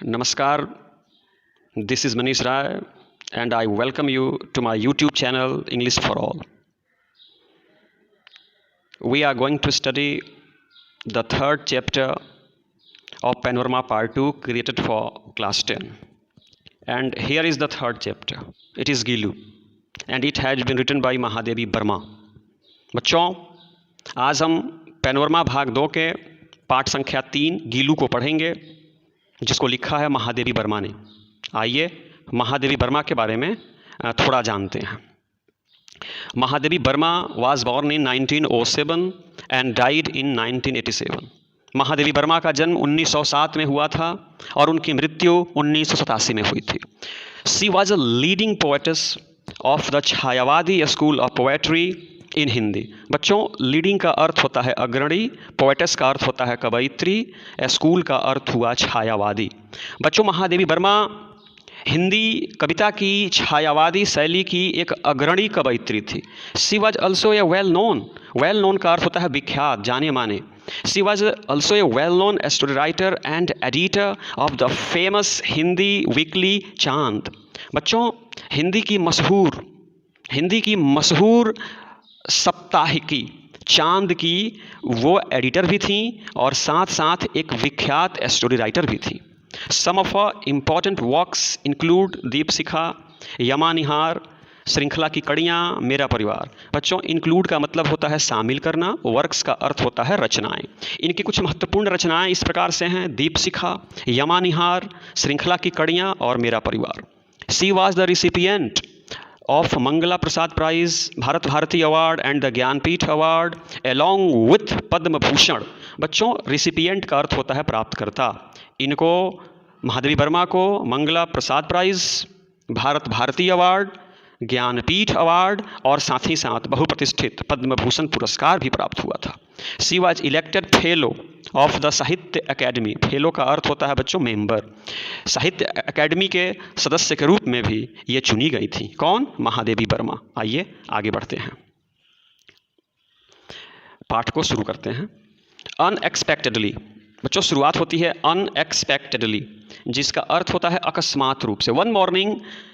Namaskar, this is Manish Rai and I welcome you to my YouTube channel English for All. We are going to study the third chapter of Panorama Part 2 created for class 10. And here is the third chapter. It is Gilu and it has been written by Mahadevi Burma. बच्चों, आज हम panorama भाग 2 के पाठ संख्या 3 गीलू को पढ़ेंगे जिसको लिखा है महादेवी वर्मा ने। आइए महादेवी वर्मा के बारे में थोड़ा जानते हैं। Mahadevi Verma was born in 1907 and died in 1987। Mahadevi Verma का जन्म 1907 में हुआ था और उनकी मृत्यु 1987 में हुई थी। She was a leading poetess of the Chhayavadi school of poetry in Hindi. बच्चों, लीडिंग का अर्थ होता है अग्रणी, पोएटेस का अर्थ होता है कवयित्री, स्कूल का अर्थ हुआ छायावादी। बच्चों, महादेवी वर्मा हिंदी कविता की छायावादी शैली की एक अग्रणी कवयित्री थी। She was also a well known का अर्थ होता है विख्यात, जाने माने। She was also a well known story writer and editor of the famous Hindi weekly चांद। बच्चों, हिंदी की मशहूर साप्ताहिकी चांद की वो एडिटर भी थी और साथ साथ एक विख्यात स्टोरी राइटर भी थी। Some of important works include Deepshikha, यमानिहार, श्रृंखला की कड़ियाँ, मेरा परिवार। बच्चों, इंक्लूड का मतलब होता है शामिल करना, वर्क्स का अर्थ होता है रचनाएं। इनकी कुछ महत्वपूर्ण रचनाएं इस प्रकार से हैं: दीपशिखा, यमानिहार, श्रृंखला की कड़ियाँ और मेरा परिवार। She was the recipient of Mangala Prasad Prize, Bharat Bharati Award and the Gyanpith Award along with Padma Bhushan। बच्चों, रिसिपिएंट का अर्थ होता है प्राप्तकर्ता। इनको महादेवी वर्मा को Mangala Prasad prize, Bharat Bharati award, Jnanpith award और साथ ही साथ बहुप्रतिष्ठित पद्म भूषण पुरस्कार भी प्राप्त हुआ था। She was elected fellow of the Sahitya academy. Fellow का अर्थ होता है बच्चों मेंबर। साहित्य अकेडमी के सदस्य के रूप में भी ये चुनी गई थी। कौन? महादेवी वर्मा। आइए आगे बढ़ते हैं, पाठ को शुरू करते हैं। अनएक्सपेक्टेडली। बच्चों, शुरुआत होती है अनएक्सपेक्टेडली, जिसका अर्थ होता है अकस्मात रूप से। One morning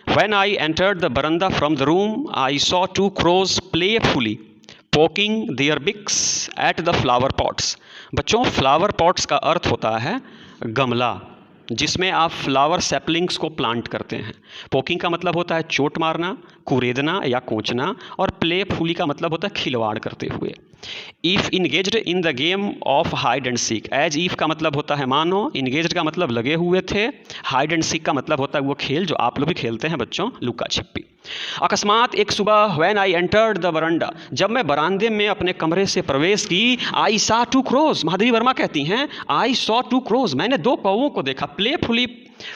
when I entered the veranda from the room I saw 2 crows playfully poking their beaks at the flower pots. बच्चों, फ्लावर पॉट्स का अर्थ होता है गमला जिसमें आप फ्लावर सैपलिंग्स को प्लांट करते हैं। पोकिंग का मतलब होता है चोट मारना, कुरेदना या कोचना, और प्लेफुली का मतलब होता है खिलवाड़ करते हुए। If engaged in the game of hide and seek. As if का मतलब होता है मानो, इंगेज्ड का मतलब लगे हुए थे, हाइड एंड सीक का मतलब होता है वो खेल जो आप लोग भी खेलते हैं बच्चों, लुका छिपी। अकस्मात एक सुबह व्हेन आई एंटर्ड द बरंडा, जब मैं बरामदे में अपने कमरे से प्रवेश की, आई सॉ 2 crows। महादेवी वर्मा कहती हैं आई सॉ 2 crows, मैंने 2 कौवों को देखा, playfully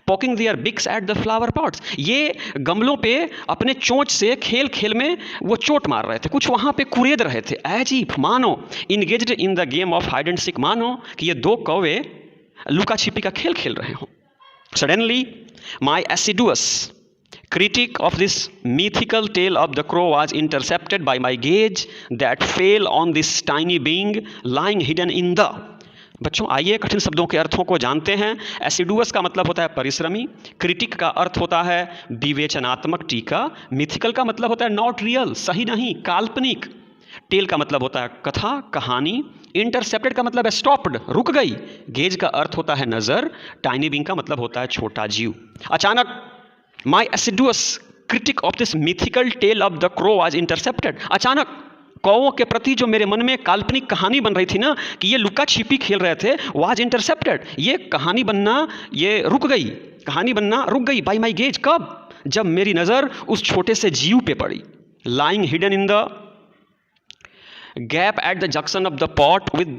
poking their beaks at the flower pots. ये गमलों पे अपने चोंच से खेल खेल में वो चोट मार रहे थे, कुछ वहाँ पे कुरेद रहे थे। एज इफ मानो, engaged in the game of hide and seek, मानो कि ये 2 कौवे लुका छिपी का खेल खेल रहे हों। Suddenly my assiduous critic of this mythical tale of the crow was intercepted by my gaze that fell on this tiny being lying hidden in the। बच्चों, आइए कठिन शब्दों के अर्थों को जानते हैं। एसिडुअस का मतलब होता है परिश्रमी, क्रिटिक का अर्थ होता है विवेचनात्मक टीका, मिथिकल का मतलब होता है नॉट रियल, सही नहीं, काल्पनिक, टेल का मतलब होता है कथा, कहानी, इंटरसेप्टेड का मतलब है स्टॉप्ड, रुक गई, गेज का अर्थ होता है नज़र, टाइनी बिंग का मतलब होता है छोटा जीव। अचानक my assiduous critic of this mythical tale of the crow was intercepted. अचानक कौवों के प्रति जो मेरे मन में काल्पनिक कहानी बन रही थी ना कि ये लुका छिपी खेल रहे थे, वाज इंटरसेप्टेड, ये कहानी बनना ये रुक गई, कहानी बनना रुक गई। बाय माई गेज, कब? जब मेरी नज़र उस छोटे से जीव पे पड़ी। Lying hidden in the gap at the junction of the pot with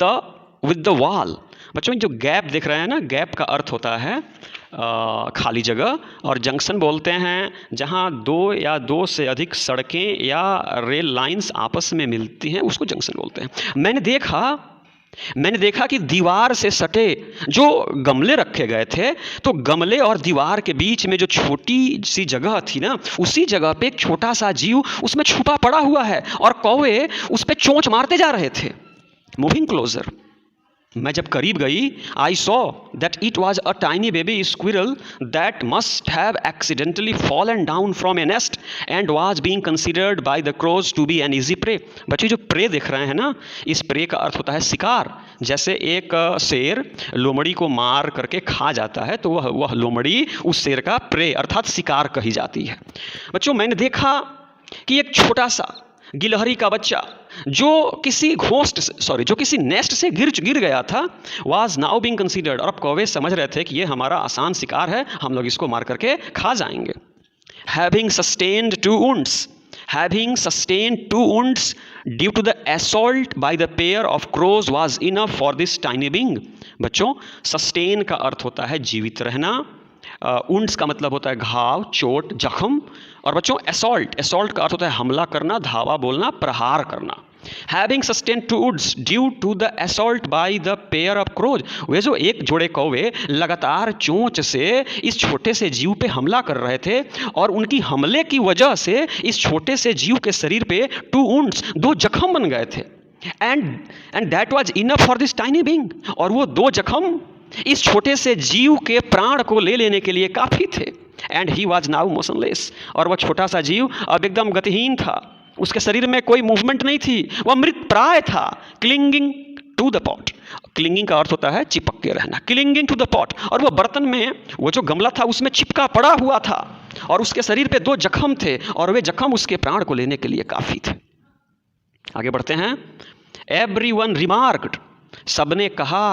the wall. बच्चों, जो गैप देख रहे हैं ना, गैप का अर्थ होता है खाली जगह, और जंक्शन बोलते हैं जहां 2 या 2 से अधिक सड़कें या रेल लाइंस आपस में मिलती हैं, उसको जंक्शन बोलते हैं। मैंने देखा कि दीवार से सटे जो गमले रखे गए थे, तो गमले और दीवार के बीच में जो छोटी सी जगह थी ना, उसी जगह पे एक छोटा सा जीव उसमें छुपा पड़ा हुआ है और कौवे उस पर चोंच मारते जा रहे थे। मूविंग क्लोजर, मैं जब करीब गई, I saw that it was a tiny baby squirrel that must have accidentally fallen down from a nest and was being considered by the crows to be an easy prey. बच्चे जो pray देख रहे हैं ना, इस pray का अर्थ होता है शिकार। जैसे एक शेर लोमड़ी को मार करके खा जाता है, तो वह लोमड़ी उस शेर का प्रे अर्थात शिकार कही जाती है। बच्चों, मैंने देखा कि एक छोटा सा गिलहरी का बच्चा जो किसी नेस्ट से गिर गया था, वाज नाउ बीइंग कंसीडर्ड, और अब कौवे समझ रहे थे कि ये हमारा आसान शिकार है, हम लोग इसको मार करके खा जाएंगे। Having sustained 2 wounds due to the assault by the pair of crows was enough for this tiny being. बच्चों, सस्टेन का अर्थ होता है जीवित रहना, wounds का मतलब होता है घाव, चोट, जख्म, और बच्चों असॉल्ट का अर्थ होता है हमला करना, धावा बोलना, प्रहार करना। Having sustained 2 wounds due to the assault by the pair of crows, वे जो एक जोड़े कौवे लगातार चोंच से इस छोटे से जीव पे हमला कर रहे थे, और उनकी हमले की वजह से इस छोटे से जीव के शरीर पे 2 wounds, 2 जख्म बन गए थे। And that was enough for this tiny being, और वो 2 जख्म इस छोटे से जीव के प्राण को ले लेने के लिए काफ़ी थे। And he was now motionless, और वह छोटा सा जीव अब एकदम गतिहीन था, उसके शरीर में कोई मूवमेंट नहीं थी, वह मृत प्राय था। Clinging to the pot, clinging का अर्थ होता है चिपक के रहना, क्लिंगिंग टू द पॉट, और वह बर्तन में, वो जो गमला था उसमें चिपका पड़ा हुआ था, और उसके शरीर पे 2 जख्म थे, और वे जख्म उसके प्राण को लेने के लिए काफ़ी थे। आगे बढ़ते हैं। एवरीवन रिमार्क्ड, सबने कहा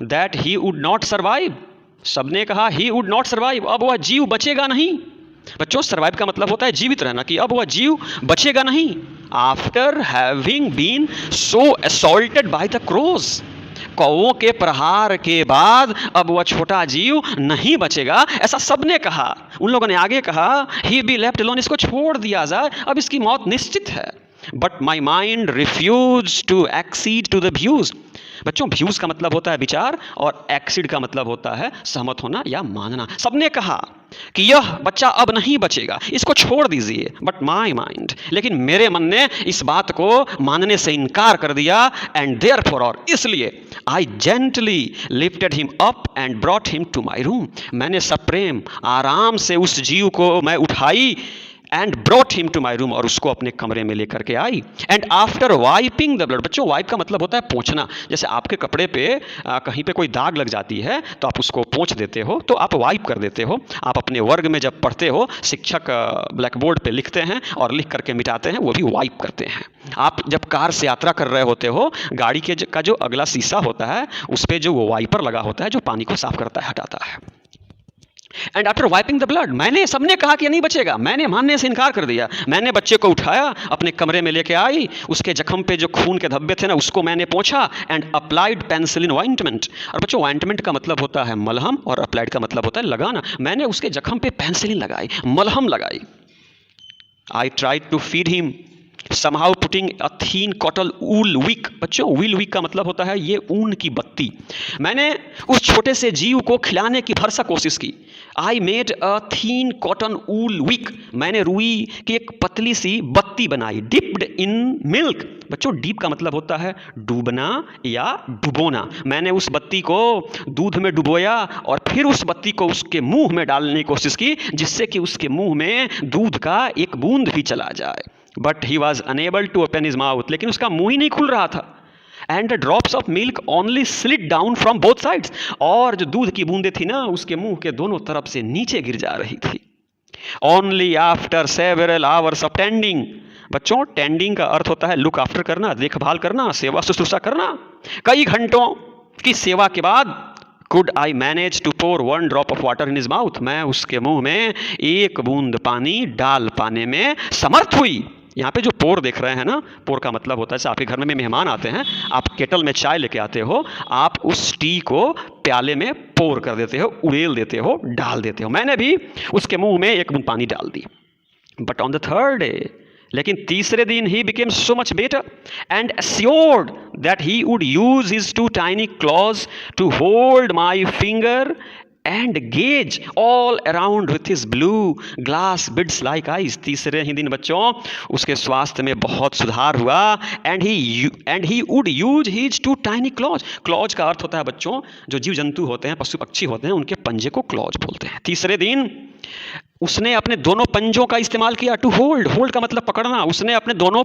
that he would not survive, सबने कहा ही वुड नॉट सर्वाइव, अब वह जीव बचेगा नहीं। बच्चों, सर्वाइव का मतलब होता है जीवित रहना, कि अब वह जीव बचेगा नहीं। After having been so assaulted by the crows, कौवों के प्रहार के बाद अब वह छोटा जीव नहीं बचेगा, ऐसा सबने कहा। उन लोगों ने आगे कहा ही बी लेफ्ट अलोन, इसको छोड़ दिया जाए, अब इसकी मौत निश्चित है। But my mind refuse to accede to the views. बच्चों, व्यूज का मतलब होता है विचार, और एक्सीड का मतलब होता है सहमत होना या मानना। सबने कहा कि यह बच्चा अब नहीं बचेगा, इसको छोड़ दीजिए। बट माई माइंड, लेकिन मेरे मन ने इस बात को मानने से इनकार कर दिया। एंड देयरफॉर, और इसलिए I gently lifted him up and brought him to my room, मैंने सप्रेम आराम से उस जीव को मैं उठाई, and brought him to my room, और उसको अपने कमरे में लेकर के आई। And after wiping the blood, बच्चों वाइप का मतलब होता है पोंछना। जैसे आपके कपड़े पे कहीं पे कोई दाग लग जाती है तो आप उसको पोंछ देते हो, तो आप वाइप कर देते हो। आप अपने वर्ग में जब पढ़ते हो, शिक्षक ब्लैक बोर्ड पे लिखते हैं और लिख करके मिटाते हैं, वो भी वाइप करते हैं। आप जब कार से यात्रा कर रहे होते हो, गाड़ी के का जो अगला शीशा होता है उस पर जो वो वाइपर लगा होता है जो पानी को साफ करता है, हटाता है। And after wiping the blood, मैंने, सबने कहा कि नहीं बचेगा, मैंने मानने से इनकार कर दिया। मैंने बच्चे को उठाया, अपने कमरे में लेके आई, उसके जख्म पे जो खून के धब्बे थे ना उसको मैंने पोंछा। एंड अप्लाइड पेंसिलिन ऑइंटमेंट, और बच्चों ऑइंटमेंट का मतलब होता है मलहम, और अप्लाइड का मतलब होता है लगाना। मैंने उसके जख्म पे पेंसिलिन लगाई, मलहम लगाई। I tried to feed him somehow putting a thin cotton wool wick, बच्चों wool wick का मतलब होता है ये ऊन की बत्ती। मैंने उस छोटे से जीव को खिलाने की भरसक कोशिश की। I made a thin cotton wool wick, मैंने रुई की एक पतली सी बत्ती बनाई। Dipped in milk, बच्चों डीप का मतलब होता है डूबना या डुबोना। मैंने उस बत्ती को दूध में डुबोया और फिर उस बत्ती को उसके मुंह में डालने की कोशिश की, जिससे कि उसके मुंह में दूध का एक बूंद भी चला जाए। But he was unable to open his mouth, लेकिन उसका मुंह ही नहीं खुल रहा था। And the drops of milk only slid down from both sides, और जो दूध की बूंदें थी ना उसके मुंह के दोनों तरफ से नीचे गिर जा रही थी। Only after several hours of tending, बच्चों टेंडिंग का अर्थ होता है लुक आफ्टर करना, देखभाल करना, सेवा शुश्रूषा करना। कई घंटों की सेवा के बाद could I manage to pour 1 drop of water in his mouth, मैं उसके मुंह में एक बूंद पानी डाल पाने में समर्थ हुई। यहाँ पे जो पोर देख रहे हैं ना, पोर का मतलब होता है जैसे आपके घर में मेहमान आते हैं, आप केटल में चाय लेके आते हो, आप उस टी को प्याले में पोर कर देते हो, उड़ेल देते हो, डाल देते हो। मैंने भी उसके मुंह में एक बूंद पानी डाल दी। But on the third day, लेकिन तीसरे दिन ही became so much better and assured that he would use his 2 tiny claws to hold my finger and gaze all around with his blue glass beads like eyes. तीसरे ही दिन बच्चों उसके स्वास्थ्य में बहुत सुधार हुआ. and he would use his 2 tiny claws. claws का अर्थ होता है बच्चों जो जीव जंतु होते हैं, पशु पक्षी होते हैं, उनके पंजे को claws बोलते हैं. तीसरे दिन उसने अपने दोनों पंजों का इस्तेमाल किया. टू होल्ड का मतलब पकड़ना. उसने अपने दोनों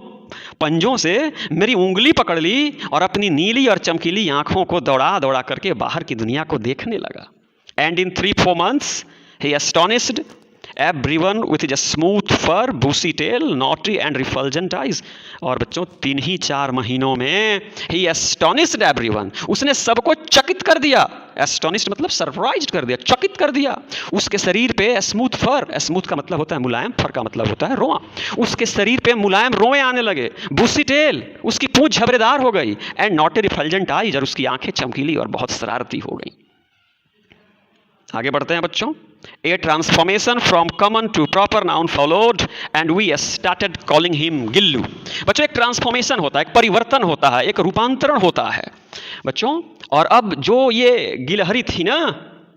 पंजों से मेरी उंगली पकड़ ली और अपनी नीली और चमकीली आंखों को दौड़ा दौड़ा करके बाहर की दुनिया को देखने लगा. And in 3-4 months, he astonished everyone with his smooth fur, bushy tail, naughty and refulgent eyes. और बच्चों 3-4 महीनों में he astonished everyone. उसने सबको चकित कर दिया. Astonished मतलब सरप्राइज्ड कर दिया, चकित कर दिया. उसके शरीर पे स्मूथ फर, स्मूथ का मतलब होता है मुलायम, फर का मतलब होता है रोआ. उसके शरीर पे मुलायम रोए आने लगे. बुसी टेल, उसकी पूंछ झबरेदार हो गई. एंड नॉटी रिफल्जेंट आईज, और उसकी आंखें चमकीली और बहुत शरारती हो गई. आगे बढ़ते हैं बच्चों. A transformation from common to proper noun followed and we started calling him Gillu. बच्चों एक ट्रांसफॉर्मेशन होता है, एक परिवर्तन होता है, एक रूपांतरण होता है बच्चों. और अब जो ये गिलहरी थी ना,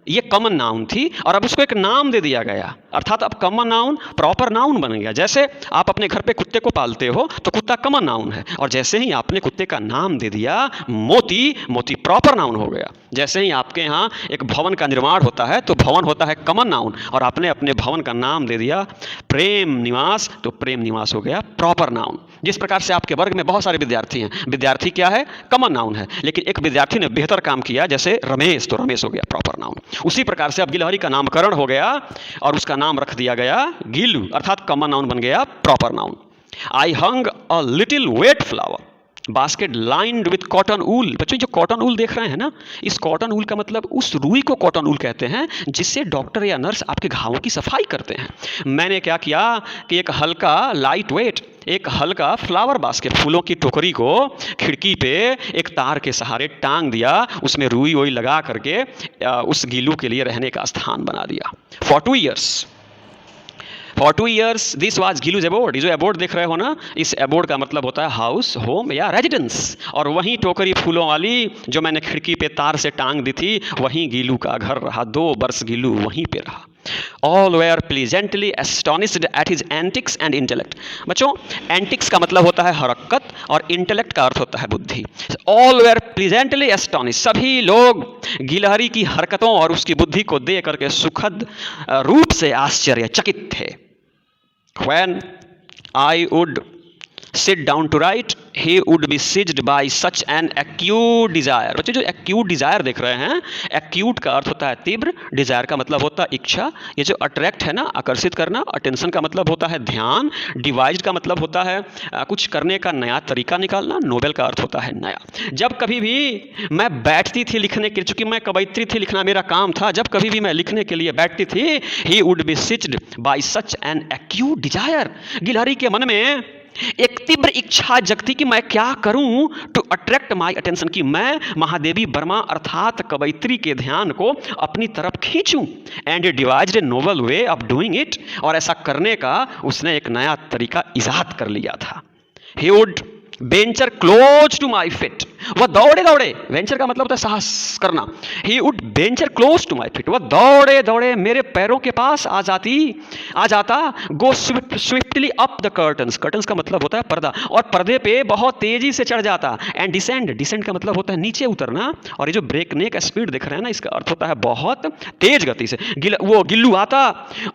ये कॉमन नाउन थी और अब उसको एक नाम दे दिया गया. अर्थात अब कॉमन नाउन प्रॉपर नाउन बन गया. जैसे आप अपने घर पे कुत्ते को पालते हो तो कुत्ता कॉमन नाउन है, और जैसे ही आपने कुत्ते का नाम दे दिया मोती, मोती प्रॉपर नाउन हो गया. जैसे ही आपके यहाँ एक भवन का निर्माण होता है तो भवन होता है कॉमन नाउन, और आपने अपने भवन का नाम दे दिया प्रेम निवास, तो प्रेम निवास हो गया प्रॉपर नाउन. जिस प्रकार से आपके वर्ग में बहुत सारे विद्यार्थी हैं, विद्यार्थी क्या है? कॉमन नाउन है. लेकिन एक विद्यार्थी ने बेहतर काम किया, जैसे रमेश, तो रमेश हो गया प्रॉपर नाउन. उसी प्रकार से अब गिलहरी का नामकरण हो गया और उसका नाम रख दिया गया गिल्लू, अर्थात कॉमन नाउन बन गया proper noun. I hung a little wet flower basket lined with cotton wool. बच्चों जो कॉटन ऊल देख रहे हैं ना, इस कॉटन ऊल का मतलब उस रुई को कॉटन ऊल कहते हैं जिससे डॉक्टर या नर्स आपके घावों की सफाई करते हैं. मैंने क्या किया कि एक हल्का लाइट वेट, एक हल्का फ्लावर बास्केट, फूलों की टोकरी को खिड़की पे एक तार के सहारे टांग दिया, उसमें रुई वुई लगा करके उस गिल्लू के लिए रहने का स्थान बना दिया. For 2 years this was गिलूज abode. ये जो एबोर्ड देख रहे हो ना, इस एबोर्ड का मतलब होता है हाउस, होम या रेजिडेंस. और वहीं टोकरी फूलों वाली जो मैंने खिड़की पे तार से टांग दी थी, वहीं गिलू का घर रहा. 2 वर्ष गिलू वहीं पे रहा. All were pleasantly astonished at his antics and intellect. बच्चों एंटिक्स का मतलब होता है हरकत और इंटेलेक्ट का अर्थ होता है बुद्धि. All were pleasantly astonished. सभी लोग गिलहरी की हरकतों और उसकी बुद्धि को देख करके सुखद रूप से आश्चर्यचकित थे. When I would sit down to write, he would be seized by such an acute desire. बच्चे जो acute desire देख रहे हैं, acute का अर्थ होता है तीव्र, desire का मतलब होता है इच्छा. ये जो attract है ना, आकर्षित करना, attention का मतलब होता है ध्यान, devised का मतलब होता है कुछ करने का नया तरीका निकालना, novel का अर्थ होता है नया. जब कभी भी मैं बैठती थी लिखने के लिए, चूंकि मैं कवयित्री थी, लिखना मेरा काम था, जब कभी भी मैं लिखने के लिए बैठती थी, he would be seized by such an acute desire. गिलहरी के मन में एक तीव्र इच्छा जगती कि मैं क्या करूं टू अट्रैक्ट माई अटेंशन, कि मैं महादेवी वर्मा अर्थात कवयित्री के ध्यान को अपनी तरफ खींचूं. And it devised a novel way of doing it, और ऐसा करने का उसने एक नया तरीका इजाद कर लिया था. He would venture close to my feet. वह दौड़े दौड़े, वेंचर का मतलब होता है साहस करना. He would venture close to my feet. वह दौड़े दौड़े मेरे पैरों के पास आ जाता. Go swiftly up the curtains. Curtains का मतलब होता है पर्दा, और पर्दे पे बहुत तेजी से चढ़ जाता. एंड डिसेंड का मतलब होता है नीचे उतरना. और ये जो ब्रेकनेक स्पीड दिख रहे हैं ना, इसका अर्थ होता है बहुत तेज गति से. वो गिल्लू आता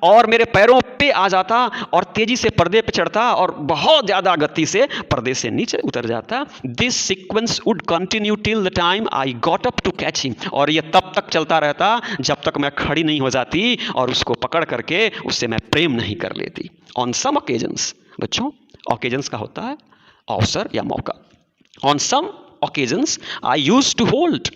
और मेरे पैरों पे आ जाता और तेजी से पर्दे पे चढ़ता और बहुत ज्यादा गति से पर्दे से नीचे उतर जाता. This sequence would continue till the time I got up to catch him. और ये तब तक चलता रहता जब तक मैं खड़ी नहीं हो जाती और उसको पकड़ करके उससे मैं प्रेम नहीं कर लेती. ऑन सम ओकेजन्स, बच्चों ओकेजन्स का होता है अवसर या मौका. On some occasions I used to hold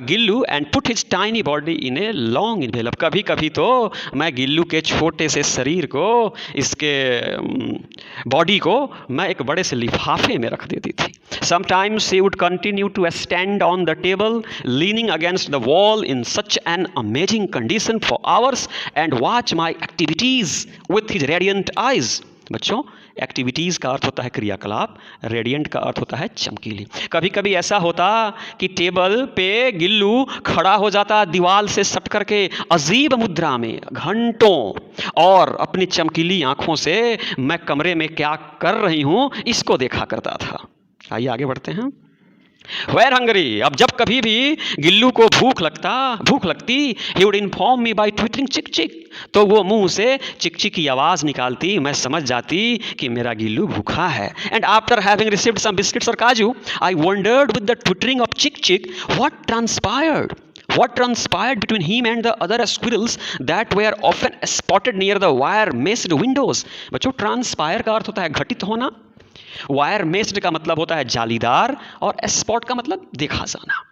Gillu and put his tiny body in a long envelope. कभी कभी तो मैं गिल्लू के छोटे से शरीर को, इसके बॉडी को मैं एक बड़े से लिफाफे में रख देती थी. Sometimes he would continue to stand on the table leaning against the wall in such an amazing condition for hours and watch my activities with his radiant eyes. बच्चों एक्टिविटीज़ का अर्थ होता है क्रियाकलाप, रेडिएंट का अर्थ होता है चमकीली। कभी कभी ऐसा होता कि टेबल पे गिल्लू खड़ा हो जाता दीवार से सट करके अजीब मुद्रा में घंटों, और अपनी चमकीली आंखों से मैं कमरे में क्या कर रही हूं इसको देखा करता था। आइए आगे बढ़ते हैं। वेर हंगरी, अब जब कभी भी गिल्लू को भूख लगती, he would inform me by twittering chick chick, तो वो मुंह से चिक चिक की आवाज निकालती, मैं समझ जाती कि मेरा गिल्लू भूखा है। And after having received some biscuits और काजू, I wondered with the twittering of chick chick what transpired between him and the other squirrels that were often spotted near the wire meshed windows। बच्चों transpire का अर्थ होता है घटित होना, wire messed का मतलब होता है जालीदार, और स्पॉट का मतलब देखा जाना।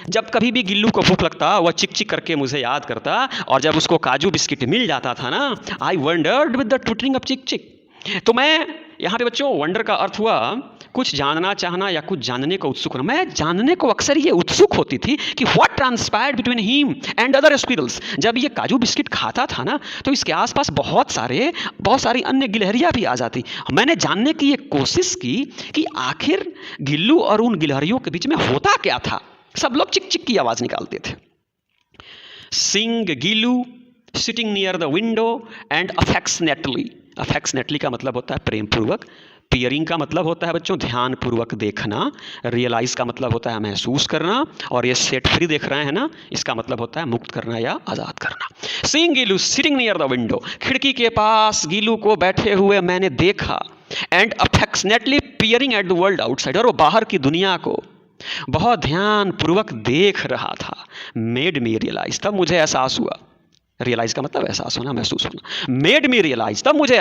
जब कभी भी गिल्लू को भूख लगता वह चिक चिक करके मुझे याद करता, और जब उसको काजू बिस्किट मिल जाता था ना, आई wondered with the twittering of chick chick. तो मैं यहाँ पे बच्चों वंडर का अर्थ हुआ कुछ जानना चाहना या कुछ जानने को उत्सुक होना। मैं जानने को अक्सर ये उत्सुक होती थी कि what transpired between him and other squirrels. जब ये काजू बिस्किट खाता था ना, तो इसके आसपास बहुत सारी अन्य गिलहरियां भी आ जाती। मैंने जानने की ये कोशिश की कि आखिर गिल्लू और उन गिलहरियों के बीच में होता क्या था। सब लोग चिक चिक की आवाज निकालते थे। Seeing Gillu sitting near the window and affectionately का मतलब होता है प्रेम पूर्वक। पियरिंग का मतलब होता है बच्चों ध्यान पूर्वक देखना। रियलाइज का मतलब होता है महसूस करना, और ये सेट फ्री देख रहे हैं ना, इसका मतलब होता है मुक्त करना या आज़ाद करना। Seeing Gillu sitting near the window, खिड़की के पास गिल्लू को बैठे हुए मैंने देखा। And affectionately peering at the world outside, और वो बाहर की दुनिया को बहुत ध्यान पूर्वक देख रहा था। मेड मी रियलाइज, तब मुझे एहसास हुआ। रियलाइज का मतलब एहसास होना, महसूस होना। मेड मी रियलाइज, तब मुझे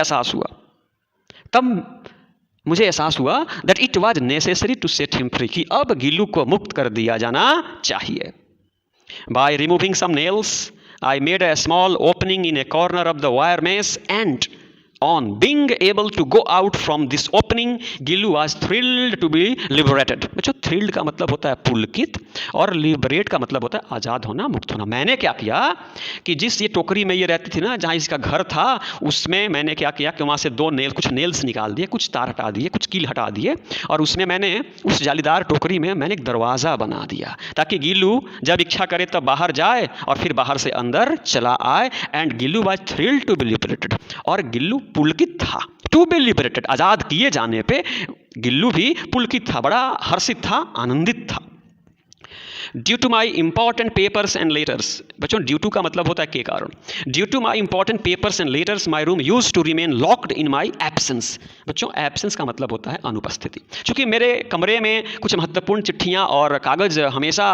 एहसास हुआ that it was necessary to set him free, कि अब गिल्लू को मुक्त कर दिया जाना चाहिए। By removing some nails I made a small opening in a corner of the wire mesh, and on being able to go out from this opening, Gillu was thrilled to be liberated। बच्चों thrilled का मतलब होता है पुलकित, और liberate का मतलब होता है आज़ाद होना, मुक्त होना। मैंने क्या किया कि जिस ये टोकरी में ये रहती थी ना, जहाँ इसका घर था, उसमें मैंने क्या किया कि वहाँ से कुछ नेल्स निकाल दिए, कुछ तार हटा दिए, कुछ कील हटा दिए, और उसमें मैंने उस जालीदार टोकरी में मैंने एक दरवाज़ा बना दिया, ताकि गिल्लू जब इच्छा करे तब बाहर जाए और फिर बाहर से अंदर चला आए। And Gillu was thrilled to be liberated, और गिल्लू पुलकित था। टू बी लिबरेटेड, आजाद किए जाने पे गिल्लू भी पुलकित था, बड़ा हर्षित था, आनंदित था। Due to my important papers and letters, बच्चों ड्यू टू का मतलब होता है के कारण। Due to my important papers and letters my room use to remain locked in my absence. बच्चों एब्सेंस का मतलब होता है अनुपस्थिति। चूंकि मेरे कमरे में कुछ महत्वपूर्ण चिट्ठियां और कागज हमेशा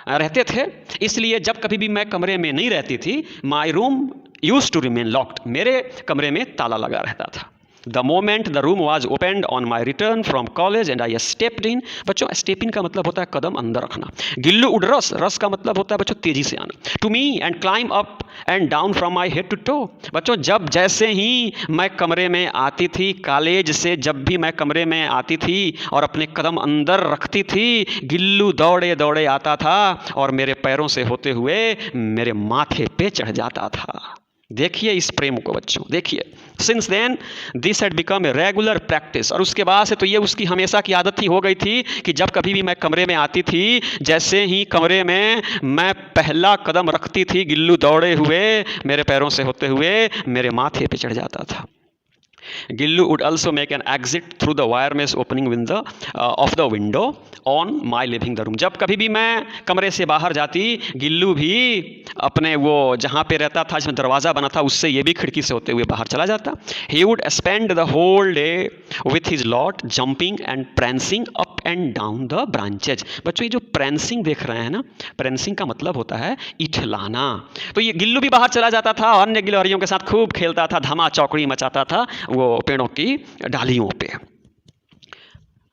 रहते थे, इसलिए जब कभी भी मैं कमरे में नहीं रहती थी, my room use to remain locked, मेरे कमरे में ताला लगा रहता था। The moment the room was opened on my return from college and I stepped in, बच्चों step in का मतलब होता है कदम अंदर रखना। गिल्लू उड रस का मतलब होता है बच्चों तेजी से आना। To me and climb up and down from my head to toe, बच्चों जब जैसे ही मैं कमरे में आती थी, कॉलेज से जब भी मैं कमरे में आती थी और अपने कदम अंदर रखती थी, गिल्लू दौड़े दौड़े आता था और मेरे पैरों से होते हुए मेरे माथे पे चढ़ जाता था। देखिए इस प्रेम को बच्चों, देखिए। Since then this had become a regular practice, और उसके बाद से तो ये उसकी हमेशा की आदत ही हो गई थी कि जब कभी भी मैं कमरे में आती थी, जैसे ही कमरे में मैं पहला कदम रखती थी, गिल्लू दौड़े हुए मेरे पैरों से होते हुए मेरे माथे पे चढ़ जाता था। Gillu would also make an exit through the wire mesh opening window of the window on my living the room। जब कभी भी मैं कमरे से बाहर जाती, गिल्लू भी अपने वो जहाँ पे रहता था, जिसमें दरवाज़ा बना था, उससे ये भी खिड़की से होते हुए बाहर चला जाता। He would spend the whole day with his lot jumping and prancing up and down the branches। बच्चों ये जो prancing देख रहे हैं ना, prancing का मतलब होता है इठलाना। तो ये गिल्लू भी बाहर चला जाता था, अन्य गिलहरियों के साथ खूब खेलता था, धमा चौकड़ी मचाता था वो पेड़ों की डालियों पे।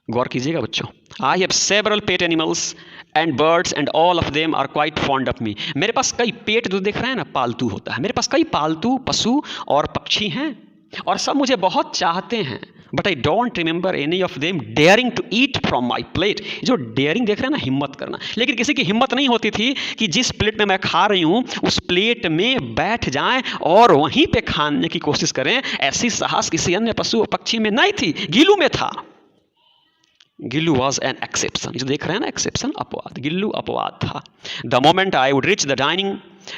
गौर कीजिएगा बच्चों। I have several pet animals and birds and all of them are quite fond of me. मेरे पास कई पेट जो देख रहे हैं ना, पालतू होता है, मेरे पास कई पालतू पशु और पक्षी हैं, और सब मुझे बहुत चाहते हैं but I don't remember any of them daring to eat from my plate. जो डेयरिंग देख रहे हैं ना, हिम्मत करना, लेकिन किसी की हिम्मत नहीं होती थी कि जिस प्लेट में मैं खा रही हूं उस प्लेट में बैठ जाएं और वहीं पे खाने की कोशिश करें। ऐसी साहस किसी अन्य पशु पक्षी में नहीं थी, गिल्लू में था। Gillu was an exception. जो देख रहे हैं ना, एक्सेप्शन, अपवाद, गिल्लू अपवाद था। The moment I would reach the dining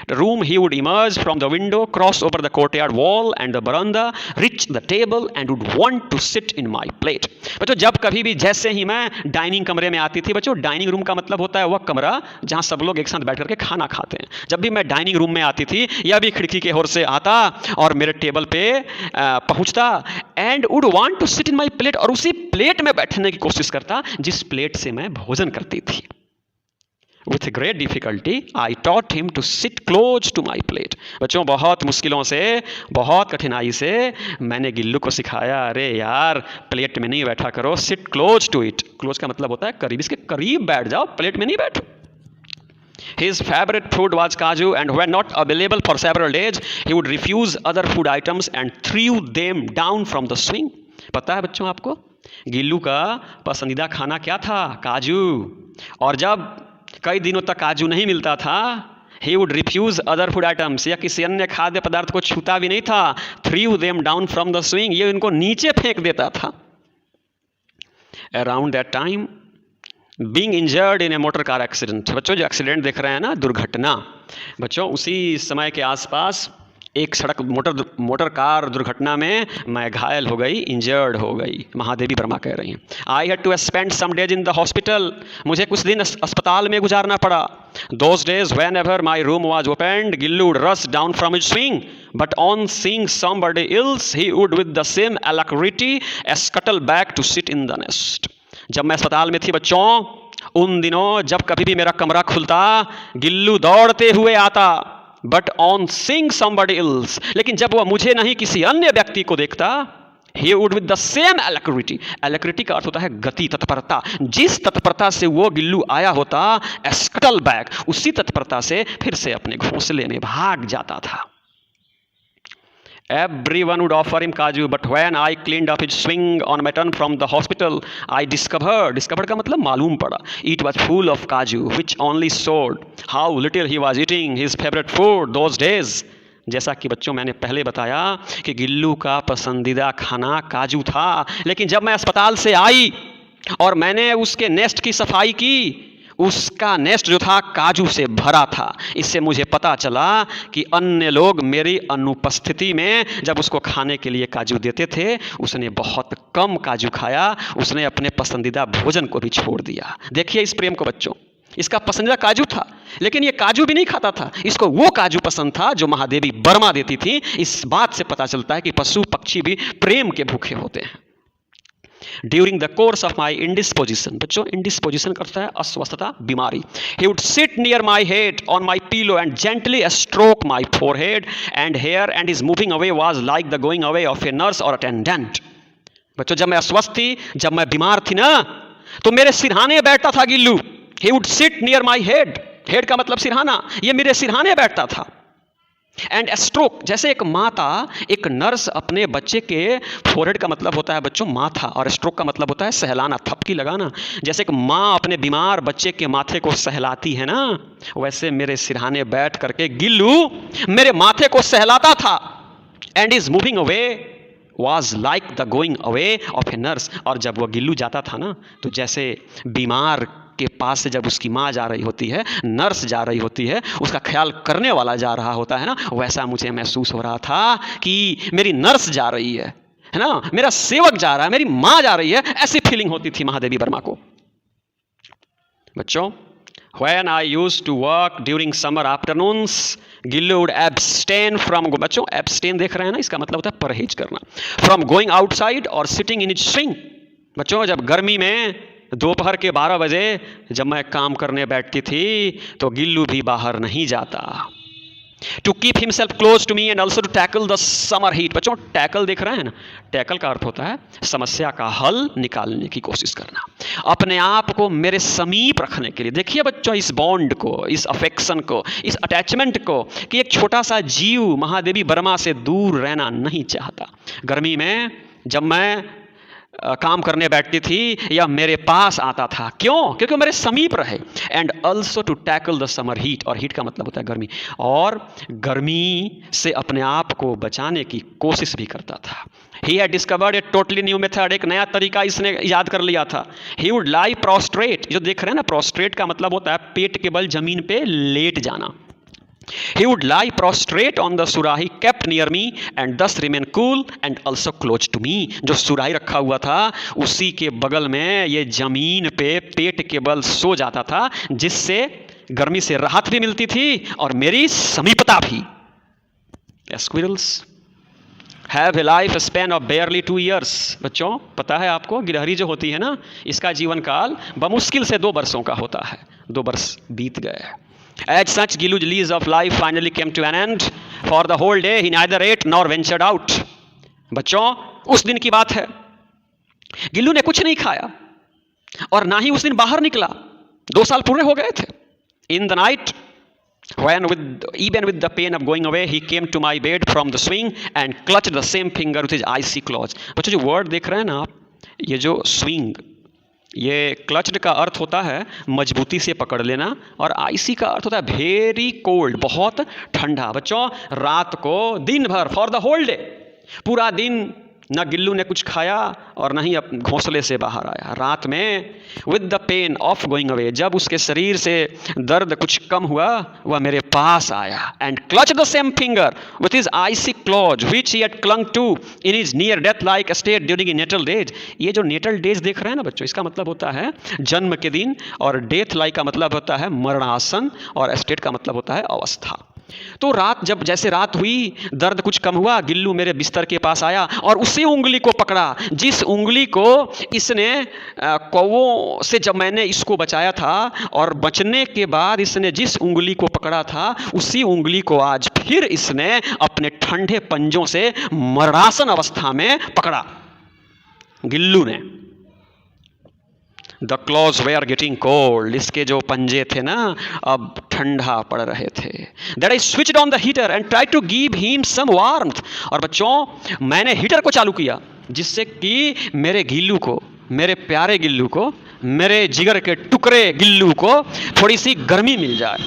room, he would emerge from the window, cross over the courtyard wall and the veranda, reach the table and would want to sit in my plate। बच्चों, जब कभी भी जैसे ही मैं dining कमरे में आती थी, बच्चों डाइनिंग रूम का मतलब होता है वह कमरा जहां सब लोग एक साथ बैठ करके खाना खाते हैं। जब भी मैं डाइनिंग रूम में आती थी, या भी खिड़की के ओर से आता और मेरे टेबल पे पहुंचता, and would want to sit in my plate, और उसी प्लेट में बैठने की कोशिश करता जिस प्लेट से मैं भोजन करती थी। With great difficulty, I taught him to sit close to my plate। बच्चों, बहुत मुश्किलों से, बहुत कठिनाई से मैंने गिल्लू को सिखाया, अरे यार प्लेट में नहीं बैठा करो, sit close to it। Close का मतलब होता है करीब, इसके करीब बैठ जाओ, प्लेट में नहीं बैठो। His favorite food was kaju, and when not available for several days, he would refuse other food items and threw them down from the swing। पता है बच्चों आपको, गिल्लू का पसंदीदा खाना क्या था? काजू। और जब कई दिनों तक काजू नहीं मिलता था, he would refuse other food items, या किसी अन्य खाद्य पदार्थ को छूता भी नहीं था, threw them down from the swing, ये इनको नीचे फेंक देता था। Around that time, being injured in a motor car accident। बच्चों, जो एक्सीडेंट देख रहे हैं ना, दुर्घटना, बच्चों उसी समय के आसपास एक सड़क मोटर कार दुर्घटना में मैं घायल हो गई, इंजर्ड हो गई। महादेवी वर्मा कह रही हैं, I had to spend some days in the hospital. मुझे कुछ दिन अस्पताल में गुजारना पड़ा। Those days whenever my room was opened, Gillu would rush down from his swing, but on seeing somebody else he would with the same alacrity scuttle back to sit in the nest. जब मैं अस्पताल में थी बच्चों, उन दिनों जब कभी भी मेरा कमरा खुलता, गिल्लू दौड़ते हुए आता, but on seeing somebody else, लेकिन जब वह मुझे नहीं किसी अन्य व्यक्ति को देखता, he would with the same alacrity। alacrity का अर्थ होता है गति, तत्परता। जिस तत्परता से वो गिल्लू आया होता, स्कटल बैक, उसी तत्परता से फिर से अपने घोंसले में भाग जाता था। Everyone would offer him kaju, but when I cleaned up his swing on my return from the hospital, I discovered का मतलब मालूम पड़ा, it was full of kaju, which only showed how little he was eating his favorite food those days। जैसा कि बच्चों मैंने पहले बताया कि गिल्लू का पसंदीदा खाना काजू था, लेकिन जब मैं अस्पताल से आई और मैंने उसके नेस्ट की सफाई की, उसका नेस्ट जो था काजू से भरा था। इससे मुझे पता चला कि अन्य लोग मेरी अनुपस्थिति में जब उसको खाने के लिए काजू देते थे, उसने बहुत कम काजू खाया, उसने अपने पसंदीदा भोजन को भी छोड़ दिया। देखिए इस प्रेम को बच्चों, इसका पसंदीदा काजू था, लेकिन ये काजू भी नहीं खाता था, इसको वो काजू पसंद था जो महादेवी वर्मा देती थी। इस बात से पता चलता है कि पशु पक्षी भी प्रेम के भूखे होते हैं। During the course of my indisposition, बच्चों इंडिस्पोजिशन करता है अस्वस्थता, बीमारी, he would sit near my head on my pillow and gently stroke my forehead and hair, and his moving away was like the going away of a nurse or attendant। बच्चों जब मैं अस्वस्थ थी, जब मैं बीमार थी ना, तो मेरे सिरहाने बैठता था Gillu. he would sit near my head, head का मतलब सिरहाना, ये मेरे सिरहाने बैठता था। एंड स्ट्रोक, जैसे एक माता, एक नर्स अपने बच्चे के फोरहेड का मतलब होता है बच्चों माथा, और स्ट्रोक का मतलब होता है सहलाना, थपकी लगाना। जैसे एक माँ अपने बीमार बच्चे के माथे को सहलाती है ना, वैसे मेरे सिरहाने बैठ करके गिल्लू मेरे माथे को सहलाता था। And is moving away was like the going away of a nurse। और जब वह गिल्लू जाता था ना, तो जैसे बीमार के पास से जब उसकी माँ जा रही होती है, नर्स जा रही होती है, उसका ख्याल करने वाला जा रहा होता है ना, वैसा मुझे महसूस हो रहा था कि मेरी नर्स जा रही है ना, मेरा सेवक जा रहा है, मेरी माँ जा रही है, ऐसी फीलिंग होती थी महादेवी वर्मा को। बच्चों when I used to work during summer afternoons, Gillu would abstain from, बच्चों abstain देख रहे हैं ना, इसका मतलब होता है परहेज करना, from going outside or sitting in its swing। बच्चों जब गर्मी में दोपहर के 12 बजे जब मैं काम करने बैठती थी, तो गिल्लू भी बाहर नहीं जाता। To keep himself close to me and also to tackle the summer heat. बच्चों टैकल देख रहे हैं ना, टैकल का अर्थ होता है समस्या का हल निकालने की कोशिश करना, अपने आप को मेरे समीप रखने के लिए। देखिए बच्चों इस बॉन्ड को, इस अफेक्शन को, इस अटैचमेंट को, कि एक छोटा सा जीव महादेवी वर्मा से दूर रहना नहीं चाहता। गर्मी में जब मैं काम करने बैठती थी या मेरे पास आता था। क्यों? क्योंकि मेरे समीप रहे। And also to tackle the summer heat, और हीट का मतलब होता है गर्मी, और गर्मी से अपने आप को बचाने की कोशिश भी करता था। He had discovered a totally new method, एक नया तरीका इसने याद कर लिया था। He would lie prostrate, जो देख रहे हैं ना, prostrate का मतलब होता है पेट के बल जमीन पे लेट जाना। He would lie prostrate on the सुराही kept near me and thus remain cool and also close to me। जो सुराही रखा हुआ था उसी के बगल में ये जमीन पे पेट के बल सो जाता था, जिससे गर्मी से राहत भी मिलती थी और मेरी समीपता भी। Squirrels have a life span of barely 2 years। बच्चों पता है आपको, गिलहरी जो होती है ना, इसका जीवन काल बमुश्किल से 2 वर्षों का होता है। 2 वर्ष बीत गए। As such, Gilu's lease of life finally came to an end. For the whole day, he neither ate nor ventured out। बच्चों उस दिन की बात है, गिल्लू ने कुछ नहीं खाया और ना ही उस दिन बाहर निकला। 2 साल पूरे हो गए थे। In the night, when even with the pain of going away, he came to my bed from the swing and clutched the same finger with his icy claws। बच्चों जो वर्ड देख रहे हैं ना आप, ये जो स्विंग, ये क्लच्ड का अर्थ होता है मजबूती से पकड़ लेना, और आईसी का अर्थ होता है वेरी कोल्ड, बहुत ठंडा। बच्चों रात को दिन भर, फॉर द होल डे, पूरा दिन न गिल्लू ने कुछ खाया और न ही घोंसले से बाहर आया। रात में with the pain of going away, जब उसके शरीर से दर्द कुछ कम हुआ, वह मेरे पास आया। And clutch the same finger with his icy claws which he had clung to in his near death like state during in natal days. ये जो नेटल डेज देख रहे हैं ना बच्चों, इसका मतलब होता है जन्म के दिन, और डेथ लाइक का मतलब होता है मरणासन, और स्टेट का मतलब होता है अवस्था। तो रात, जब जैसे रात हुई, दर्द कुछ कम हुआ, गिल्लू मेरे बिस्तर के पास आया और उसी उंगली को पकड़ा जिस उंगली को इसने कौवों से, जब मैंने इसको बचाया था और बचने के बाद इसने जिस उंगली को पकड़ा था, उसी उंगली को आज फिर इसने अपने ठंडे पंजों से मरणासन अवस्था में पकड़ा गिल्लू ने। The claws were getting cold, इसके जो पंजे थे ना अब ठंडा पड़ रहे थे। That I switched on the heater and try to give him some warmth, और बच्चों मैंने हीटर को चालू किया जिससे कि मेरे गिल्लू को, मेरे प्यारे गिल्लू को, मेरे जिगर के टुकड़े गिल्लू को थोड़ी सी गर्मी मिल जाए।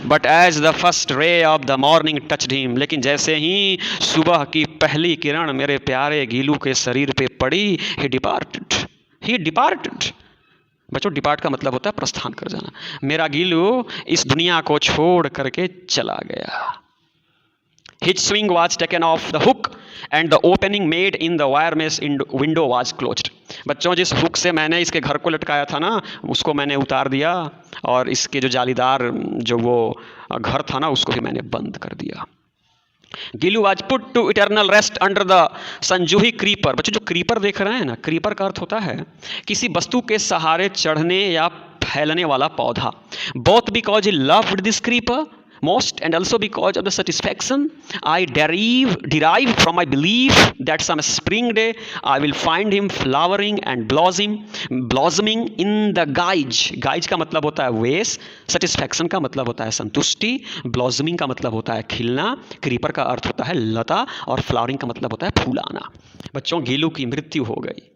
But as the first ray of the morning touched him, लेकिन जैसे ही सुबह की पहली किरण मेरे प्यारे गिल्लू के शरीर पे पड़ी, ही डिपार्टेड। बच्चों डिपार्ट का मतलब होता है प्रस्थान कर जाना। मेरा गिल्लू इस दुनिया को छोड़ करके चला गया। His swing was taken off the hook and the opening made in the wire mesh window was closed। बच्चों जिस हुक से मैंने इसके घर को लटकाया था ना, उसको मैंने उतार दिया, और इसके जो जालीदार जो वो घर था ना, उसको भी मैंने बंद कर दिया। Gillu was put to eternal rest under the Sonjuhi creeper. बच्चों जो क्रीपर देख रहे हैं ना, क्रीपर का अर्थ होता है किसी वस्तु के सहारे चढ़ने या फैलने वाला पौधा। Both because he loved this creeper most and also because of the satisfaction I derive from my belief that some spring day I will find him flowering and blossoming in the guise का मतलब होता है वेस, satisfaction का मतलब होता है संतुष्टि, blossoming का मतलब होता है खिलना, क्रीपर का अर्थ होता है लता, और फ्लावरिंग का मतलब होता है फूल आना। बच्चों गिल्लू की मृत्यु हो गई।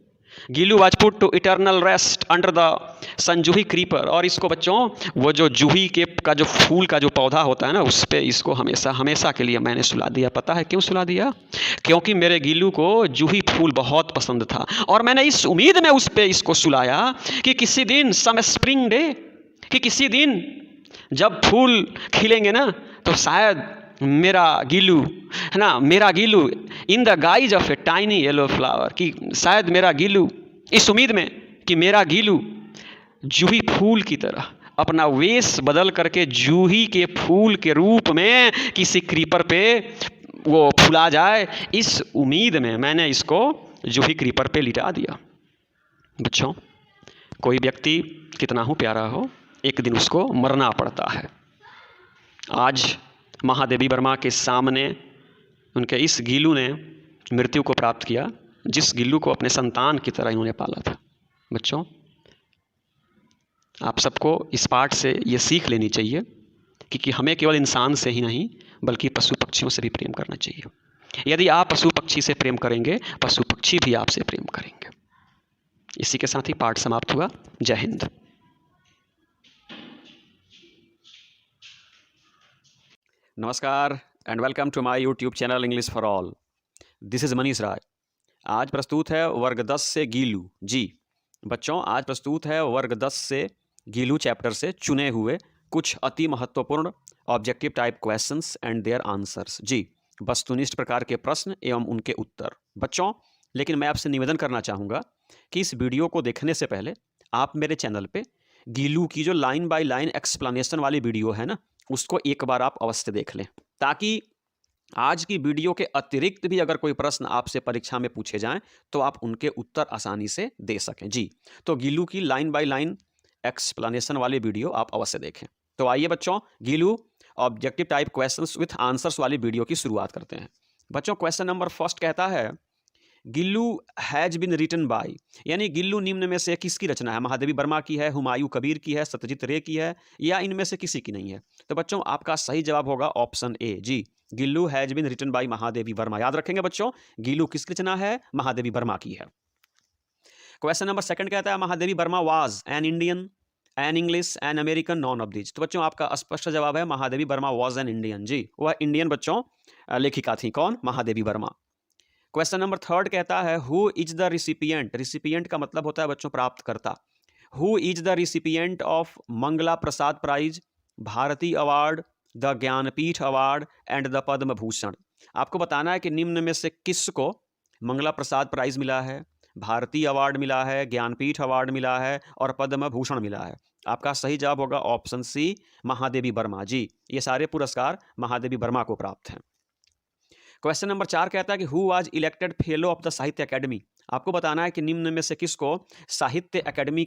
Gillu was put to eternal rest under the Sonjuhi creeper, और इसको बच्चों वो जो जूही के का जो फूल का जो पौधा होता है ना, उस पे इसको हमेशा के लिए मैंने सुला दिया। पता है क्यों सुला दिया? क्योंकि मेरे गिल्लू को जूही फूल बहुत पसंद था, और मैंने इस उम्मीद में उस पे इसको सुलाया कि किसी दिन सम स्प्रिंग डे, कि किसी दिन जब फूल खिलेंगे ना, तो शायद मेरा गिल्लू है ना, मेरा Gillu in the guise of a tiny yellow flower, कि शायद मेरा गिल्लू, इस उम्मीद में कि मेरा गिल्लू जूही फूल की तरह अपना वेश बदल करके जूही के फूल के रूप में किसी क्रीपर पे वो फुला जाए, इस उम्मीद में मैंने इसको जूही क्रीपर पे लिटा दिया। बच्चों कोई व्यक्ति कितना हो प्यारा हो, एक दिन उसको मरना पड़ता है। आज महादेवी वर्मा के सामने उनके इस गिल्लू ने मृत्यु को प्राप्त किया, जिस गिल्लू को अपने संतान की तरह इन्होंने पाला था। बच्चों आप सबको इस पाठ से ये सीख लेनी चाहिए कि हमें केवल इंसान से ही नहीं बल्कि पशु पक्षियों से भी प्रेम करना चाहिए। यदि आप पशु पक्षी से प्रेम करेंगे, पशु पक्षी भी आपसे प्रेम करेंगे। इसी के साथ ही पाठ समाप्त हुआ। जय हिंद। नमस्कार and welcome to my YouTube channel English for all. This is Manish Rai. आज प्रस्तुत है वर्ग 10 से गीलू। जी बच्चों, आज प्रस्तुत है वर्ग 10 से गीलू चैप्टर से चुने हुए कुछ अति महत्वपूर्ण objective type questions and their answers. जी, वस्तुनिष्ठ प्रकार के प्रश्न एवं उनके उत्तर। बच्चों, लेकिन मैं आपसे निवेदन करना चाहूँगा कि इस वीडियो को देखने से पहले आप मेरे चैनल पे गीलू की जो लाइन बाय लाइन एक्सप्लेनेशन वाली वीडियो है ना, उसको एक बार आप अवश्य देख लें, ताकि आज की वीडियो के अतिरिक्त भी अगर कोई प्रश्न आपसे परीक्षा में पूछे जाएं तो आप उनके उत्तर आसानी से दे सकें। जी, तो गीलू की लाइन बाय लाइन एक्सप्लेनेशन वाली वीडियो आप अवश्य देखें। तो आइए बच्चों, Gillu objective type questions with answers वाली वीडियो की शुरुआत करते हैं। बच्चों, क्वेश्चन नंबर फर्स्ट कहता है Gillu has been written by, यानी गिल्लू निम्न में से किसकी रचना है? महादेवी वर्मा की है, हुमायूं कबीर की है, सत्यजीत रे की है, या इनमें से किसी की नहीं है? तो बच्चों, आपका सही जवाब होगा ऑप्शन ए। जी, Gillu has been written by Mahadevi Verma. याद रखेंगे बच्चों, गिल्लू किसकी रचना है? महादेवी वर्मा की है। क्वेश्चन नंबर सेकंड कहता है Mahadevi Verma was an Indian, an English, an American, none of these. तो बच्चों, आपका स्पष्ट जवाब है Mahadevi Verma was an Indian. जी, वह इंडियन बच्चों लेखिका थी। कौन? Mahadevi Verma. Question number third कहता है who is the recipient. Recipient का मतलब होता है बच्चों प्राप्तकर्ता। Who is the recipient of Mangala Prasad prize, Bharati award, the Jnanpith award and the Padma Bhushan. आपको बताना है कि निम्न में से किसको मंगला प्रसाद प्राइज मिला है, भारतीय अवार्ड मिला है, ज्ञानपीठ अवार्ड मिला है और पद्म भूषण मिला है। आपका सही जवाब होगा ऑप्शन सी, महादेवी वर्मा। जी, ये सारे पुरस्कार महादेवी वर्मा को प्राप्त हैं। क्वेश्चन नंबर 4 कहता है कि who was elected fellow of the Sahitya academy. आपको बताना है कि निम्न में से किसको साहित्य अकेडमी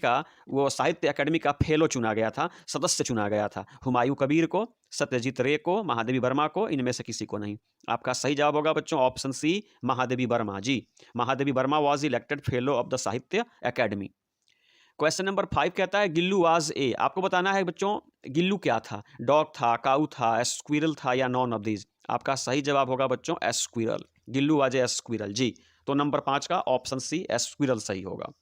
का फेलो चुना गया था, सदस्य चुना गया था? हुमायूं कबीर को, सत्यजीत रे को, महादेवी वर्मा को, इनमें से किसी को नहीं। आपका सही जवाब होगा बच्चों ऑप्शन सी, महादेवी वर्मा। जी, Mahadevi Verma was elected fellow of the Sahitya academy. Question number 5 कहता है गिल्लू वाज ए। आपको बताना है बच्चों गिल्लू क्या था? डॉग था, काऊ था, स्क्विरल था या नॉन ऑफ दीज? आपका सही जवाब होगा बच्चों squirrel. Gillu was a squirrel. जी, तो नंबर 5 का ऑप्शन सी स्क्विरल सही होगा।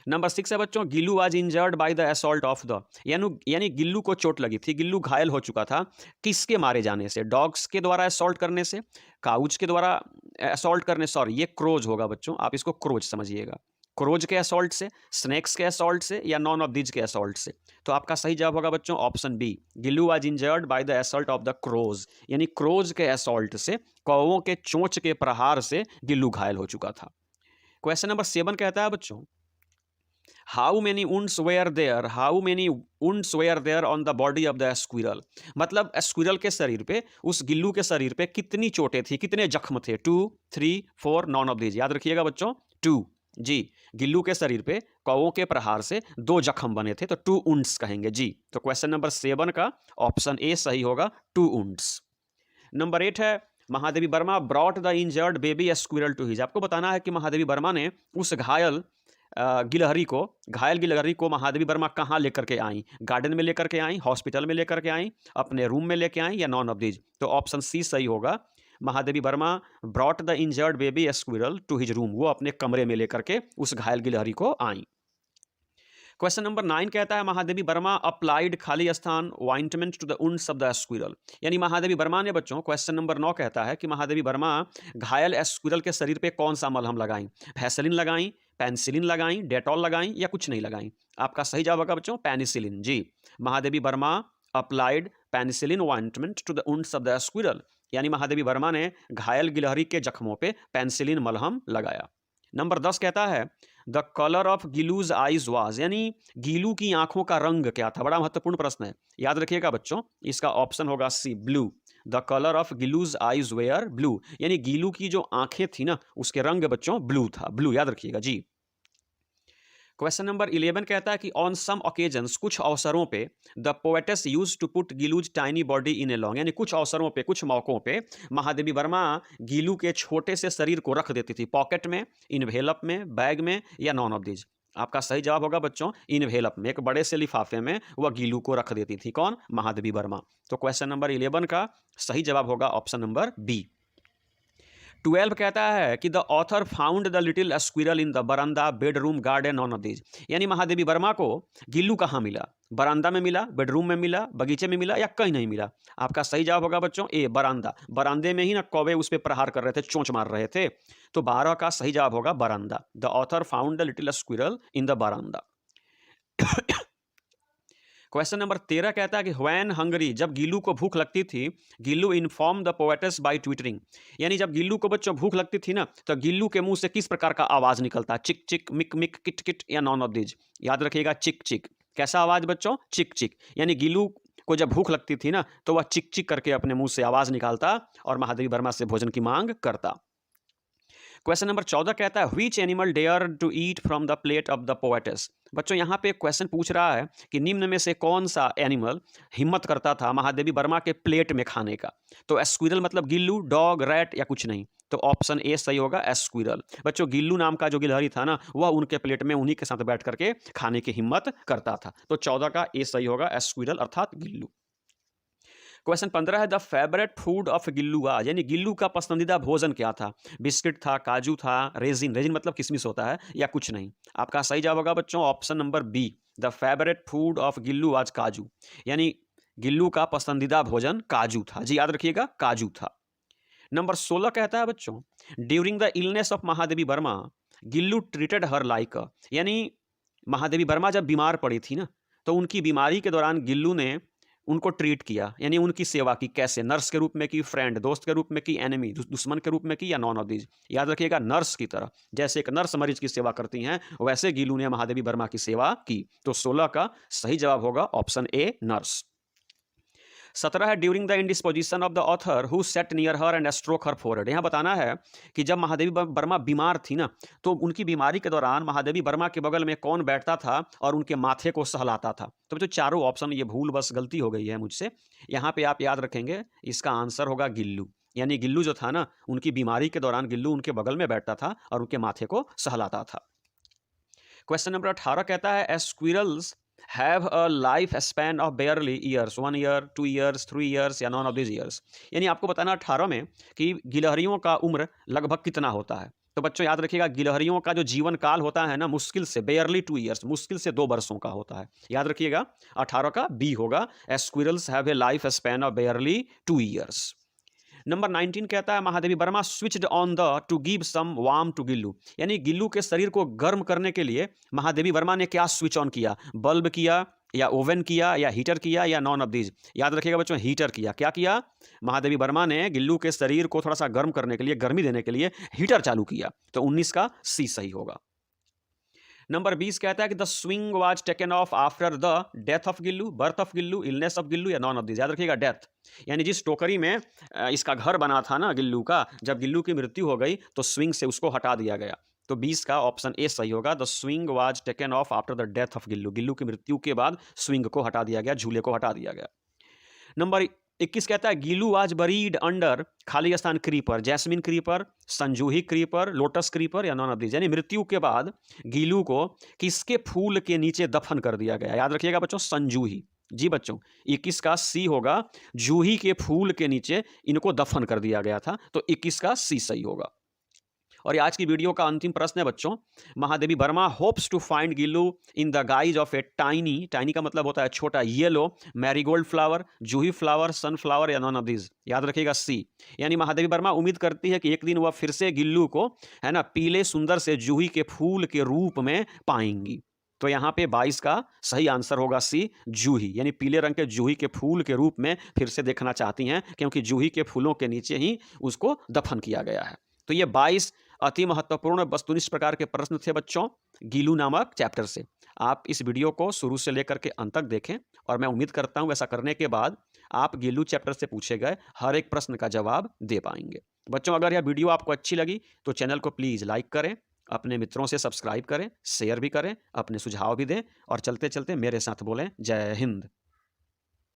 नंबर 6 है बच्चों Gillu was injured by the assault of the, यानी गिल्लू को चोट लगी थी, गिल्लू घायल हो चुका था किसके मारे जाने से? डॉग्स के द्वारा असॉल्ट करने से, काउच के द्वारा असॉल्ट करने, सॉरी ये क्रोज होगा बच्चों, आप इसको क्रोज समझिएगा। क्रोज के असॉल्ट से, स्नेक्स के असॉल्ट से या नॉन ऑफ दीज के असॉल्ट से? तो आपका सही जवाब होगा बच्चों option B, Gillu was injured by the assault of the crows, यानी क्रोज के असॉल्ट से, कौवों के चोंच के प्रहार से गिल्लू घायल हो चुका था। क्वेश्चन नंबर 7 कहता है बच्चों how many wounds were there on the body of the squirrel. मतलब स्क्विरल के शरीर पे, उस गिल्लू के शरीर पे कितनी चोटें थी, कितने जख्म थे? 2, 3, 4, नॉन ऑफ दीज। याद रखिएगा बच्चों 2। जी, गिल्लू के शरीर पे कौवों के प्रहार से 2 जख्म बने थे, तो 2 वुंड्स कहेंगे। जी, तो क्वेश्चन नंबर 7 का ऑप्शन ए सही होगा, 2 वुंड्स। नंबर 8 है Mahadevi Verma brought the injured baby squirrel to his. आपको बताना है कि महादेवी वर्मा ने उस घायल गिलहरी को महादेवी वर्मा कहाँ लेकर के आई? गार्डन में लेकर के आई, हॉस्पिटल में लेकर के आई, अपने रूम में लेके आई या नॉन ऑफ दीज? तो ऑप्शन सी सही होगा, Mahadevi Verma brought the injured baby squirrel to his room. वो अपने कमरे में लेकर के उस घायल गिलहरी को आई। क्वेश्चन नंबर 9 कहता है महादेवी वर्मा अप्लाइड खाली स्थान ointment to the wounds of the squirrel. यानी महादेवी वर्मा ने बच्चों, क्वेश्चन नंबर 9 कहता है कि महादेवी वर्मा घायल स्क्विरल के शरीर पे कौन सा मलहम लगाई? वैसेलिन लगाई, पेनिसिलिन लगाई, डेटॉल लगाई या कुछ नहीं लगाई? आपका सही जवाब होगा बच्चों पेनिसिलिन। जी, Mahadevi Verma applied penicillin ointment to the wounds of the squirrel, यानी महादेवी वर्मा ने घायल गिलहरी के जख्मों पे पेनिसिलिन मलहम लगाया। नंबर 10 कहता है the colour of Gillu's eyes was, यानी गीलू की आंखों का रंग क्या था? बड़ा महत्वपूर्ण प्रश्न है, याद रखिएगा बच्चों, इसका ऑप्शन होगा C, blue. The colour of Gillu's eyes were blue, यानी गीलू की जो आंखें थी ना, उसके रंग बच्चों ब्लू था, ब्लू याद रखिएगा। जी, क्वेश्चन नंबर 11 कहता है कि ऑन सम ओकेजन्स, कुछ अवसरों पे, the poetess use to put Gillu's tiny body in a long, यानी कुछ अवसरों पे, कुछ मौकों पे महादेवी वर्मा गीलू के छोटे से शरीर को रख देती थी पॉकेट में, इनवेलप में, बैग में या नॉन ऑफ दीज? आपका सही जवाब होगा बच्चों इनवेलप में, एक बड़े से लिफाफे में वह गीलू को रख देती थी। कौन? महादेवी वर्मा। तो क्वेश्चन नंबर 11 का सही जवाब होगा ऑप्शन नंबर बी। 12 कहता है कि the author found the little squirrel in the बरामदा, bedroom, garden, none of these. यानी महादेवी वर्मा को गिल्लू कहाँ मिला? बरामदा में मिला, बेडरूम में मिला, बगीचे में मिला, या कहीं नहीं मिला? आपका सही जवाब होगा बच्चों ए, बरामदा। बरामदे में ही ना कौवे उस पर प्रहार कर रहे थे, चोंच मार रहे थे। तो 12 का सही जवाब होगा बरामदा। The author found the little squirrel in the बरामदा। क्वेश्चन नंबर 13 कहता है कि व्हेन हंगरी, जब गिल्लू को भूख लगती थी, Gillu inform the poetess by twittering. यानी जब गिल्लू को बच्चों भूख लगती थी ना, तो गिल्लू के मुंह से किस प्रकार का आवाज निकलता? चिक चिक, मिक मिक, किट किट, या नॉन ऑफ दीज? याद रखिएगा, चिक चिक। कैसा आवाज बच्चों? चिक चिक। यानी गिल्लू को जब भूख लगती थी ना, तो वह चिक चिक करके अपने मुंह से आवाज निकालता और महादेवी वर्मा से भोजन की मांग करता। क्वेश्चन नंबर 14 कहता है which animal dare to eat from the plate of the poetess. बच्चों यहाँ पे क्वेश्चन पूछ रहा है कि निम्न में से कौन सा एनिमल हिम्मत करता था महादेवी वर्मा के प्लेट में खाने का? तो स्क्विरल मतलब गिल्लू, डॉग, रैट, या कुछ नहीं? तो ऑप्शन ए सही होगा, स्क्विरल। बच्चों गिल्लू नाम का जो गिलहरी था ना, वह उनके प्लेट में उन्हीं के साथ बैठ करके खाने की हिम्मत करता था। तो 14 का ए सही होगा, स्क्विरल अर्थात गिल्लू। क्वेश्चन 15 है the favourite food of Gillu was, यानी गिल्लू का पसंदीदा भोजन क्या था? बिस्किट था, काजू था, रेजिन, रेजिन मतलब किशमिश होता है, या कुछ नहीं? आपका सही जवाब होगा बच्चों option number B, the favourite food of Gillu was kaju. यानी गिल्लू का पसंदीदा भोजन काजू था। जी याद रखिएगा, काजू था। नंबर 16 कहता है बच्चों during the illness of Mahadevi Verma Gillu treated her like, यानी महादेवी वर्मा जब बीमार पड़ी थी ना, तो उनकी बीमारी के दौरान गिल्लू ने उनको ट्रीट किया, यानी उनकी सेवा की। कैसे? नर्स के रूप में की, फ्रेंड दोस्त के रूप में की, एनिमी दुश्मन के रूप में की, या नॉन ऑफ दीज? याद रखिएगा, नर्स की तरह। जैसे एक नर्स मरीज की सेवा करती हैं, वैसे गिल्लू ने महादेवी वर्मा की सेवा की। तो 16 का सही जवाब होगा ऑप्शन ए, नर्स। 17 है during the indisposition of the author who sat near her and stroke her forehead. यहाँ बताना है कि जब महादेवी वर्मा बीमार थी ना, तो उनकी बीमारी के दौरान महादेवी वर्मा के बगल में कौन बैठता था और उनके माथे को सहलाता था? तो बच्चों चारों ऑप्शन ये भूल, बस गलती हो गई है मुझसे। यहाँ पे आप याद रखेंगे, इसका आंसर होगा गिल्लू। यानी गिल्लू जो था ना, उनकी बीमारी के दौरान गिल्लू उनके बगल में बैठता था और उनके माथे को सहलाता था। क्वेश्चन नंबर 18 कहता है squirrels have a life span of बेयरली years, 1 year, 2 years, 3 years, या नॉन ऑफ दिस ईयर्स? यानी आपको बताना 18 में कि गिलहरियों का उम्र लगभग कितना होता है। तो बच्चों याद रखिएगा, गिलहरियों का जो जीवन काल होता है ना, मुश्किल से बेयरली 2 ईयर्स, मुश्किल से 2 वर्षों का होता है। याद रखिएगा, 18 का बी होगा, squirrels have a life span of barely 2 years. Number 19 कहता है Mahadevi Verma switched on the to give some warm to Gillu, यानी गिल्लू के शरीर को गर्म करने के लिए महादेवी वर्मा ने क्या स्विच ऑन किया? बल्ब किया, या ओवन किया, या हीटर किया, या नॉन ऑफ दीज? याद रखिएगा बच्चों, हीटर किया। क्या किया? महादेवी वर्मा ने गिल्लू के शरीर को थोड़ा सा गर्म करने के लिए, गर्मी देने के लिए हीटर चालू किया। तो 19 का सी सही होगा। नंबर 20 कहता है कि the swing was taken of after the death of Gillu, birth of Gillu, illness of Gillu, या नॉन ऑफ दिस? याद रखिएगा, डेथ। यानी जिस टोकरी में इसका घर बना था ना गिल्लू का, जब गिल्लू की मृत्यु हो गई तो स्विंग से उसको हटा दिया गया। तो 20 का ऑप्शन ए सही होगा, the swing was taken of after the death of Gillu. Gillu की मृत्यु के बाद स्विंग को हटा दिया गया, झूले को हटा दिया गया। नंबर 21 कहता है गिलू वाज बरीड अंडर, खाली स्थान creeper, jasmine creeper, Sonjuhi creeper, lotus creeper, या नॉन ऑफ दिस? यानी मृत्यु के बाद गिलू को किसके फूल के नीचे दफन कर दिया गया? याद रखिएगा बच्चों, संजूही। जी बच्चों, 21 का सी होगा, जूही के फूल के नीचे इनको दफन कर दिया गया था। तो 21 का सी सही होगा। और ये आज की वीडियो का अंतिम प्रश्न है बच्चों, Mahadevi Verma hopes to find Gillu in the guise of a tiny, tiny का मतलब होता है छोटा, yellow marigold flower, juhi flower, sunflower, या नॉन ऑफ दिस? याद रखिएगा, सी। यानी महादेवी वर्मा उम्मीद करती है कि एक दिन वह फिर से गिल्लू को, है ना, पीले सुंदर से जूही के फूल के रूप में पाएंगी। तो यहाँ पे 22 का सही आंसर होगा सी, जूही। यानी पीले रंग के जूही के फूल के रूप में फिर से देखना चाहती हैं, क्योंकि जूही के फूलों के नीचे ही उसको दफन किया गया है। तो ये 22 अति महत्वपूर्ण वस्तुनिष्ठ प्रकार के प्रश्न थे बच्चों, गिलू नामक चैप्टर से। आप इस वीडियो को शुरू से लेकर के अंत तक देखें, और मैं उम्मीद करता हूं ऐसा करने के बाद आप गिलू चैप्टर से पूछे गए हर एक प्रश्न का जवाब दे पाएंगे। बच्चों, अगर यह वीडियो आपको अच्छी लगी तो चैनल को प्लीज़ लाइक करें, अपने मित्रों से सब्सक्राइब करें, शेयर भी करें, अपने सुझाव भी दें, और चलते चलते मेरे साथ बोलें जय हिंद।